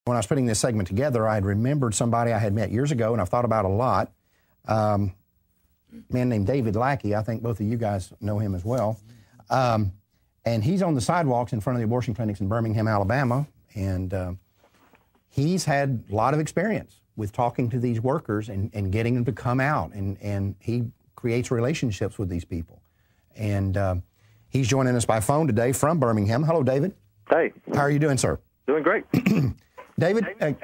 when I was putting this segment together, I had remembered somebody I had met years ago, and I've thought about a lot. A man named David Lackey. I think both of you guys know him as well. And he's on the sidewalks in front of the abortion clinics in Birmingham, Alabama, and he's had a lot of experience with talking to these workers and getting them to come out, and he creates relationships with these people. And he's joining us by phone today from Birmingham. Hello, David. Hey. How are you doing, sir? Doing great. David,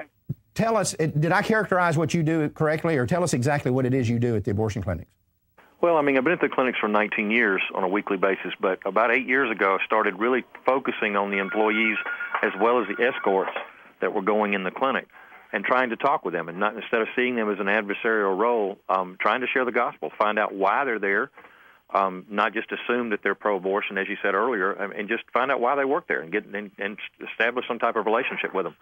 tell us, did I characterize what you do correctly, or tell us exactly what it is you do at the abortion clinics? Well, I mean, I've been at the clinics for 19 years on a weekly basis, but about 8 years ago, I started really focusing on the employees as well as the escorts that were going in the clinic and trying to talk with them, and not, instead of seeing them as an adversarial role, trying to share the gospel, find out why they're there, not just assume that they're pro-abortion, as you said earlier, and just find out why they work there and get and establish some type of relationship with them.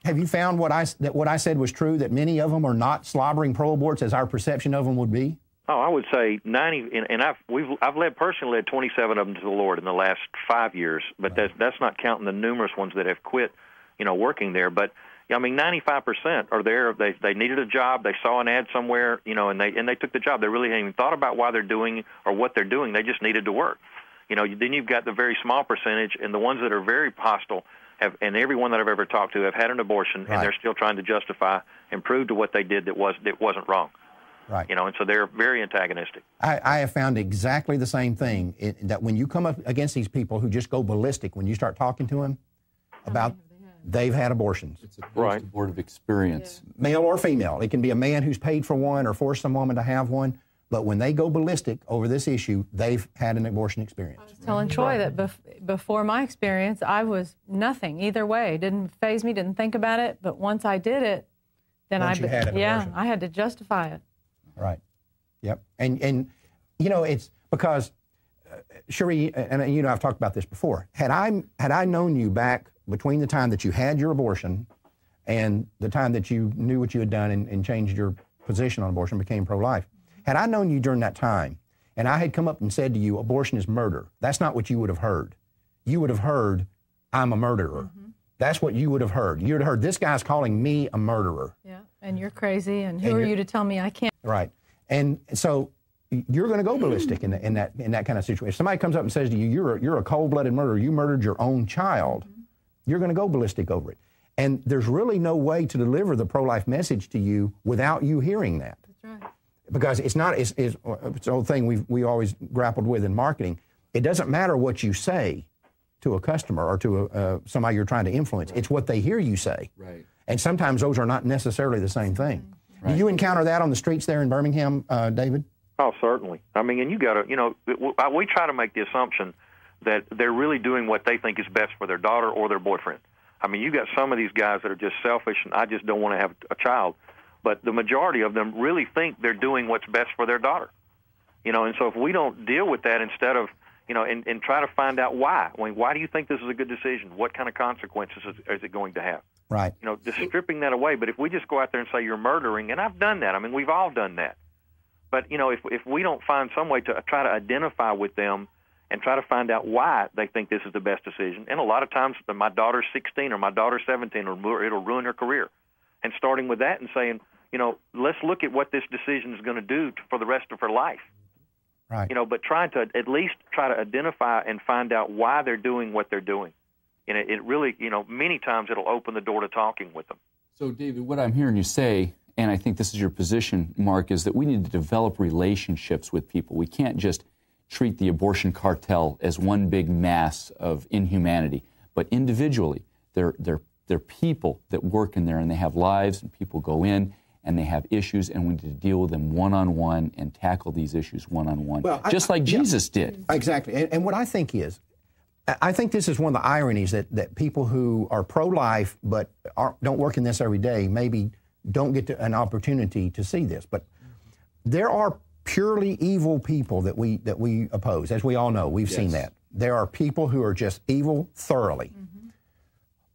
Have you found that what I said was true, that many of them are not slobbering pro-aborts as our perception of them would be? Oh, I would say 90, and I've personally led 27 of them to the Lord in the last 5 years, but that's not counting the numerous ones that have quit, working there. But I mean, 95% are there. They needed a job. They saw an ad somewhere, and they took the job. They really hadn't even thought about why they're doing or what they're doing. They just needed to work. Then you've got the very small percentage, and the ones that are very hostile and everyone that I've ever talked to have had an abortion, and they're still trying to justify and prove to what they did that wasn't wrong. Right. And so they're very antagonistic. I have found exactly the same thing, that when you come up against these people who just go ballistic, when you start talking to them about they've had abortions. It's a post-abortive experience. Yeah. Male or female. It can be a man who's paid for one or forced some woman to have one, but when they go ballistic over this issue, they've had an abortion experience. I was telling Troy that before my experience, I was nothing either way. It didn't faze me, didn't think about it, but once I did it, then I had to justify it. Right. Yep. And it's because, Cherie, and I've talked about this before. Had I known you back between the time that you had your abortion and the time that you knew what you had done and changed your position on abortion, became pro-life, had I known you during that time and I had come up and said to you, abortion is murder, that's not what you would have heard. You would have heard, I'm a murderer. Mm-hmm. That's what you would have heard. You would have heard, this guy's calling me a murderer. Yeah, and you're crazy, and who are you to tell me I can't? Right. And so you're going to go ballistic in that kind of situation. If somebody comes up and says to you, you're a cold-blooded murderer, you murdered your own child, you're going to go ballistic over it. And there's really no way to deliver the pro-life message to you without you hearing that. That's right. Because it's an old thing we always grappled with in marketing. It doesn't matter what you say to a customer or to somebody you're trying to influence. Right. It's what they hear you say. Right. And sometimes those are not necessarily the same thing. Right. Do you encounter that on the streets there in Birmingham, David? Oh, certainly. I mean, and you got to, we try to make the assumption that they're really doing what they think is best for their daughter or their boyfriend. I mean, you got some of these guys that are just selfish and I just don't want to have a child. But the majority of them really think they're doing what's best for their daughter. And so if we don't deal with that instead of, and try to find out why. I mean, why do you think this is a good decision? What kind of consequences is it going to have? Right. Just stripping that away. But if we just go out there and say you're murdering, and I've done that. I mean, we've all done that. But, if we don't find some way to try to identify with them and try to find out why they think this is the best decision. And a lot of times my daughter's 16 or my daughter's 17, or it'll ruin her career. And starting with that and saying, let's look at what this decision is going to do for the rest of her life. Right. But trying to at least try to identify and find out why they're doing what they're doing. And it really, many times it'll open the door to talking with them. So, David, what I'm hearing you say, and I think this is your position, Mark, is that we need to develop relationships with people. We can't just treat the abortion cartel as one big mass of inhumanity, but individually, they're people that work in there, and they have lives, and people go in, and they have issues, and we need to deal with them one-on-one and tackle these issues one-on-one, just like Jesus did. Exactly. And what I think is, I think this is one of the ironies that people who are pro-life but don't work in this every day maybe don't get an opportunity to see this. But there are purely evil people that we oppose. As we all know, we've seen that. There are people who are just evil thoroughly. Mm-hmm.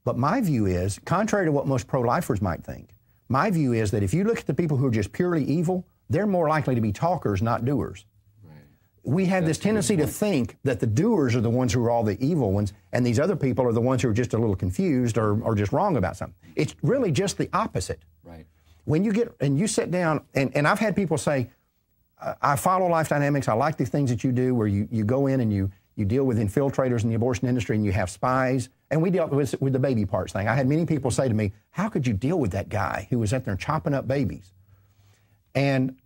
But my view is, contrary to what most pro-lifers might think, my view is that if you look at the people who are just purely evil, they're more likely to be talkers, not doers. Right. we have this tendency to think that the doers are the ones who are all the evil ones, and these other people are the ones who are just a little confused or just wrong about something. It's really just the opposite. Right. When you get, and you sit down, and I've had people say, I follow Life Dynamics, I like the things that you do where you go in and you deal with infiltrators in the abortion industry and you have spies, and we dealt with the baby parts thing. I had many people say to me, how could you deal with that guy who was out there chopping up babies? And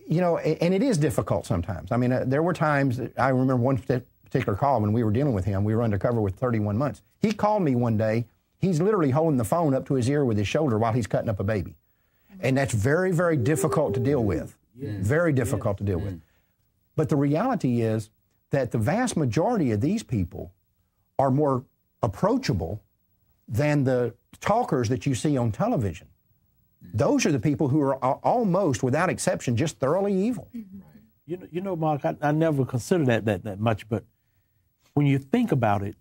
you know, and it is difficult sometimes. I mean, there were times, I remember one particular call when we were dealing with him, we were undercover with 31 months. He called me one day, he's literally holding the phone up to his ear with his shoulder while he's cutting up a baby. And that's very, very difficult to deal with. Very difficult to deal with. But the reality is that the vast majority of these people are more approachable than the talkers that you see on television. Those are the people who are almost, without exception, just thoroughly evil. You know, Mark, I never considered that much, but when you think about it,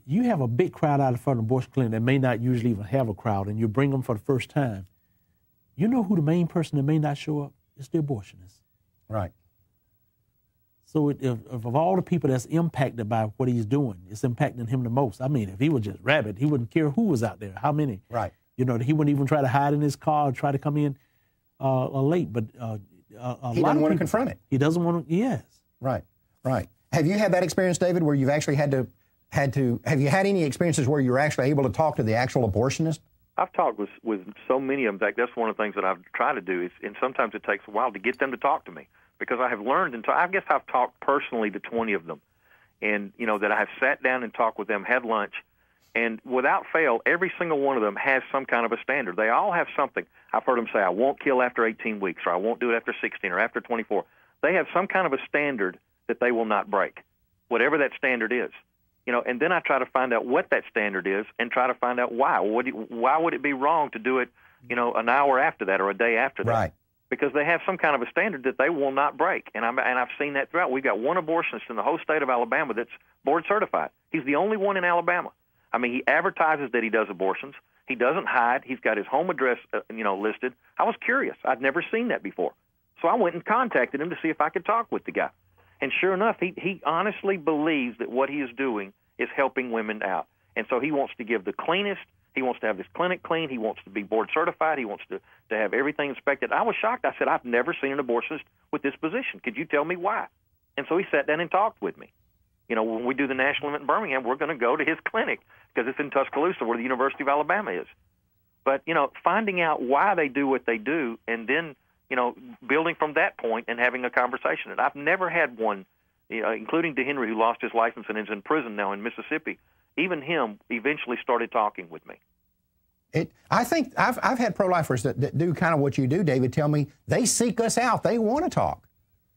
you have a big crowd out in front of an abortion clinic that may not usually even have a crowd, and you bring them for the first time. You know who the main person that may not show up? It's the abortionist. Right. So if of all the people that's impacted by what he's doing, it's impacting him the most. I mean, if he was just rabid, he wouldn't care who was out there, how many. Right. You know, he wouldn't even try to hide in his car or try to come in late. But he doesn't want to confront it. He doesn't want to, yes. Right, right. Have you had that experience, David, where you've actually had to, have you had any experiences where you're actually able to talk to the actual abortionist? I've talked with so many of them. In fact, that's one of the things that I've tried to do, and sometimes it takes a while to get them to talk to me, because I have learned, and I guess I've talked personally to 20 of them, and, you know, that I have sat down and talked with them, had lunch, and without fail, every single one of them has some kind of a standard. They all have something. I've heard them say, I won't kill after 18 weeks, or I won't do it after 16, or after 24. They have some kind of a standard that they will not break, whatever that standard is. You know, and then I try to find out what that standard is and try to find out why. Why would it be wrong to do it, you know, an hour after that or a day after that? Right. Because they have some kind of a standard that they will not break. And I've seen that throughout. We've got one abortionist in the whole state of Alabama that's board certified. He's the only one in Alabama. I mean, he advertises that he does abortions. He doesn't hide. He's got his home address, listed. I was curious. I'd never seen that before. So I went and contacted him to see if I could talk with the guy. And sure enough, he honestly believes that what he is doing is helping women out. And so he wants to give the cleanest. He wants to have his clinic clean. He wants to be board certified. He wants to have everything inspected. I was shocked. I said, I've never seen an abortionist with this position. Could you tell me why? And so he sat down and talked with me. You know, when we do the national event in Birmingham, we're going to go to his clinic because it's in Tuscaloosa where the University of Alabama is. But, you know, finding out why they do what they do and then, you know, building from that point and having a conversation. And I've never had one, including DeHenry, who lost his license and is in prison now in Mississippi. Even him eventually started talking with me. I think I've had pro-lifers that do kind of what you do, David, tell me they seek us out. They want to talk.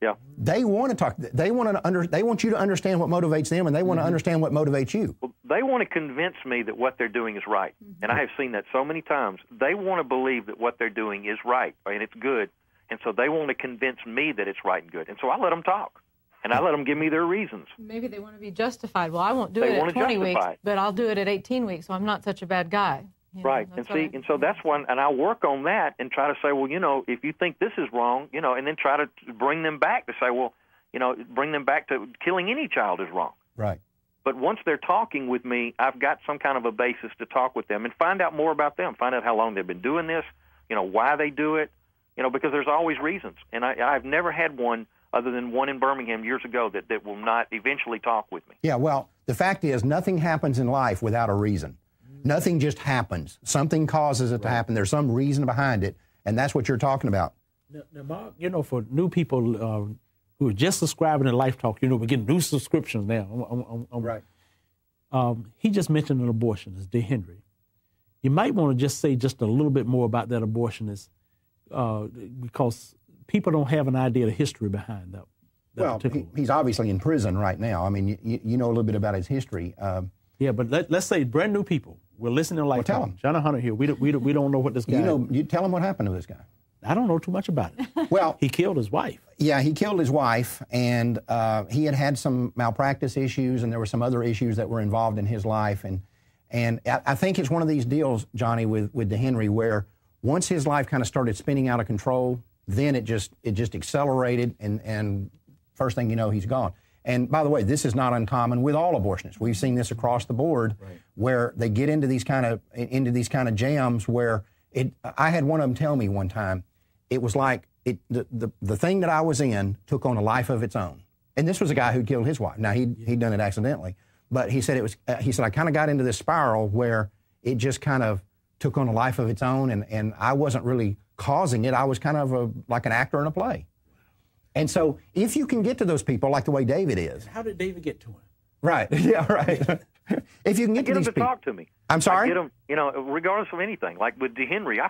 Yeah. They want to talk. They want you to understand what motivates them, and they want to understand what motivates you. Well, they want to convince me that what they're doing is right. And I have seen that so many times. They want to believe that what they're doing is right and it's good. And so they want to convince me that it's right and good. And so I let them talk. And I let them give me their reasons. Maybe they want to be justified. Well, I won't do it at 20 weeks, but I'll do it at 18 weeks, so I'm not such a bad guy. Right. And so that's one, and I'll work on that and try to say, well, you know, if you think this is wrong, you know, and then try to bring them back to say, well, you know, bring them back to killing any child is wrong. Right. But once they're talking with me, I've got some kind of a basis to talk with them and find out more about them, find out how long they've been doing this, you know, why they do it, you know, because there's always reasons. And I've never had one other than one in Birmingham years ago that will not eventually talk with me. Yeah, well, the fact is nothing happens in life without a reason. Nothing just happens. Something causes it to happen. There's some reason behind it, and that's what you're talking about. Now, Mark, you know, for new people who are just subscribing to Life Talk, you know, we're getting new subscriptions now. Right. He just mentioned an abortionist, DeHenry. You might want to just say just a little bit more about that abortionist because people don't have an idea of the history behind that. Well, he's obviously in prison right now. I mean, you know a little bit about his history. Yeah, but let's say brand new people. We're listening to Life Talk. Tell him. John Hunter here. We don't know what this guy is. You tell him what happened to this guy. I don't know too much about it. Well, he killed his wife. Yeah, he killed his wife, and he had some malpractice issues, and there were some other issues that were involved in his life. And I think it's one of these deals, Johnny, with DeHenry, where once his life kind of started spinning out of control, then it just accelerated, and first thing you know, he's gone. And by the way, this is not uncommon with all abortionists. We've seen this across the board, where they get into these kind of jams where I had one of them tell me one time, it was like the thing that I was in took on a life of its own. And this was a guy who killed his wife. Now he'd done it accidentally, but he said I kind of got into this spiral where it just kind of took on a life of its own, and I wasn't really causing it. I was kind of like an actor in a play. And so if you can get to those people like the way David is. How did David get to him? Right. Yeah, right. If you can get to these people. Get him to talk to me. I'm sorry? I get him, regardless of anything. Like with DeHenry, I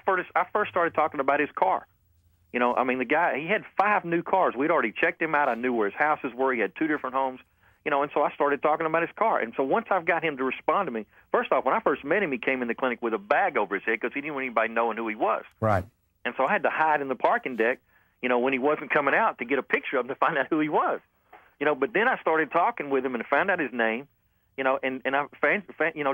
first started talking about his car. The guy, he had 5 new cars. We'd already checked him out. I knew where his houses were. He had 2 different homes. And so I started talking about his car. And so once I've got him to respond to me, first off, when I first met him, he came in the clinic with a bag over his head because he didn't want anybody knowing who he was. Right. And so I had to hide in the parking deck, when he wasn't coming out, to get a picture of him to find out who he was. But then I started talking with him and found out his name, and I found,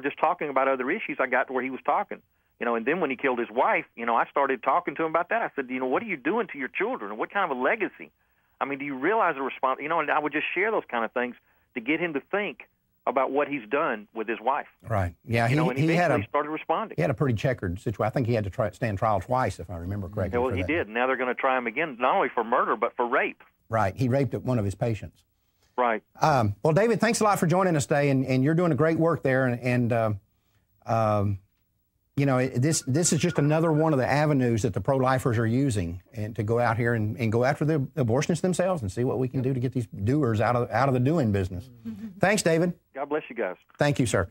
just talking about other issues, I got to where he was talking. And then when he killed his wife, I started talking to him about that. I said, what are you doing to your children? And what kind of a legacy? Do you realize the response? And I would just share those kind of things to get him to think about what he's done with his wife. Right. Yeah. He started responding. He had a pretty checkered situation. I think he had to stand trial twice, if I remember correctly. Well, he did. Now they're going to try him again, not only for murder, but for rape. Right. He raped one of his patients. Right. Well, David, thanks a lot for joining us today, and you're doing a great work there. This is just another one of the avenues that the pro-lifers are using, and to go out here and go after the abortionists themselves and see what we can do to get these doers out of the doing business. Thanks, David. God bless you guys. Thank you, sir.